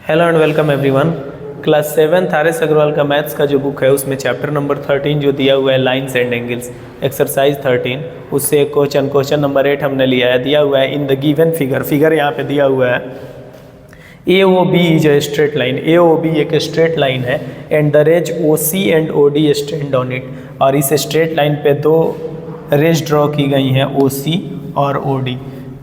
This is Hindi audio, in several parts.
Hello and welcome everyone. Class 7 R S. Agarwal का मैथ्स का जो बुक है उसमें चैप्टर नंबर 13 जो दिया हुआ है लाइन्स एंड एंगल्स एक्सरसाइज 13, उससे एक क्वेश्चन नंबर 8 हमने लिया है। दिया हुआ है इन द गिवन फिगर यहाँ पे दिया हुआ है A O B is a straight line. A O B एक स्ट्रेट लाइन है and the rays O C and O D stand on it. और इस स्ट्रेट लाइन पे दो रेज ड्रॉ की गई हैं ओ सी और ओ डी।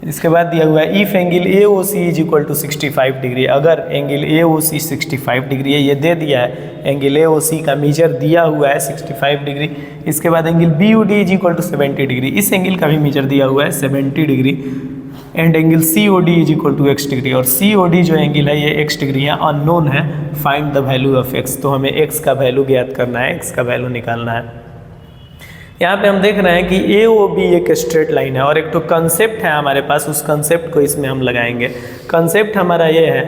इसके बाद दिया हुआ है if angle A O C is equal to 65 degree. अगर angle A O C 65 degree है, ये दे दिया है एंगल ए ओ सी का मेजर दिया हुआ है 65 डिग्री। इसके बाद angle B O D is equal to 70 degree, इस एंगल का भी मेजर दिया हुआ है 70 degree. And angle C O D is equal to X degree, और सी ओ डी जो एंगल है ये एक्स डिग्री है, अननोन है। Find the value of X, तो हमें एक्स का वैल्यू ज्ञात करना है, एक्स का वैल्यू निकालना है। यहाँ पे हम देख रहे हैं कि ए ओ बी एक स्ट्रेट लाइन है और एक तो कंसेप्ट है हमारे पास, उस कंसेप्ट को इसमें हम लगाएंगे। कंसेप्ट हमारा ये है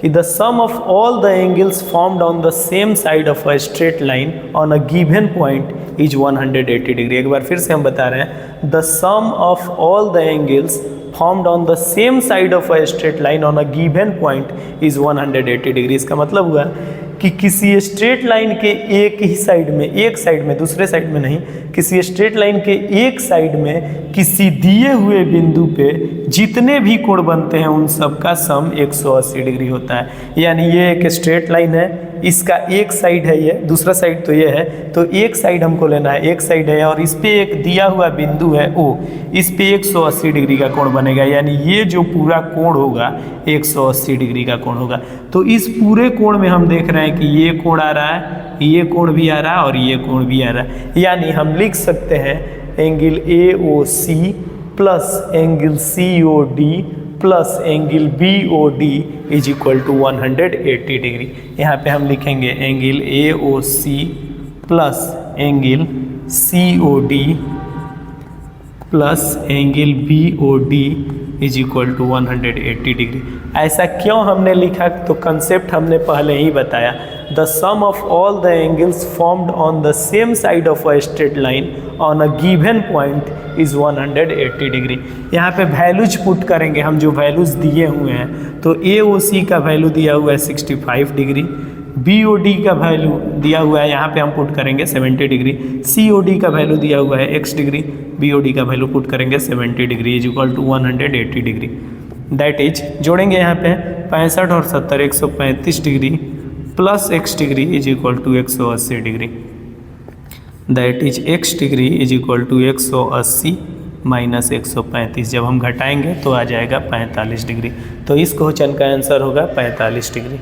कि the sum of all the angles formed on the same side of a straight line on a given point is 180 degree. एक बार फिर से हम बता रहे हैं, the sum of all the angles formed on the same side of a straight line on a given point is 180 degree. इसका मतलब हुआ कि किसी स्ट्रेट लाइन के एक ही साइड में, एक साइड में, दूसरे साइड में नहीं, किसी स्ट्रेट लाइन के एक साइड में किसी दिए हुए बिंदु पे जितने भी कोण बनते हैं उन सब का सम 180 डिग्री होता है। यानी ये एक स्ट्रेट लाइन है, इसका एक साइड है ये, दूसरा साइड तो ये है, तो एक साइड हमको लेना है, एक साइड है और इस पे एक दिया हुआ बिंदु है ओ, इस पे 180 डिग्री का कोण बनेगा। यानी ये जो पूरा कोण होगा 180 डिग्री का कोण होगा। तो इस पूरे कोण में हम देख रहे हैं कि ये कोण आ रहा है, ये कोण भी आ रहा है और ये कोण भी आ रहा है। यानी हम लिख सकते हैं angle A O C plus angle C O D plus angle B O D is equal to 180 degree. यहाँ पे हम लिखेंगे angle A O C plus angle C O D plus angle B O D is equal to 180 degree. ऐसा क्यों हमने लिखा, तो कंसेप्ट हमने पहले ही बताया। The sum of all the angles formed on the same side of a straight line on a given point is 180 degree. यहाँ पे वैल्यूज पुट करेंगे हम, जो वैल्यूज दिए हुए हैं। तो ए ओ सी का वैल्यू दिया हुआ है 65 डिग्री, बी ओ डी का वैल्यू दिया हुआ है, यहाँ पे हम पुट करेंगे 70 डिग्री, सी ओ डी का वैल्यू दिया हुआ है x degree, B O D का वैल्यू पुट करेंगे 70 degree is equal to 180 degree. That is जोड़ेंगे यहाँ पे 65 और 70 135 degree plus x degree is equal to 180 degree. That is x degree is equal to 180 minus 135। जब हम घटाएंगे तो आ जाएगा 45 डिग्री। तो इस क्वेश्चन का आंसर होगा 45 डिग्री।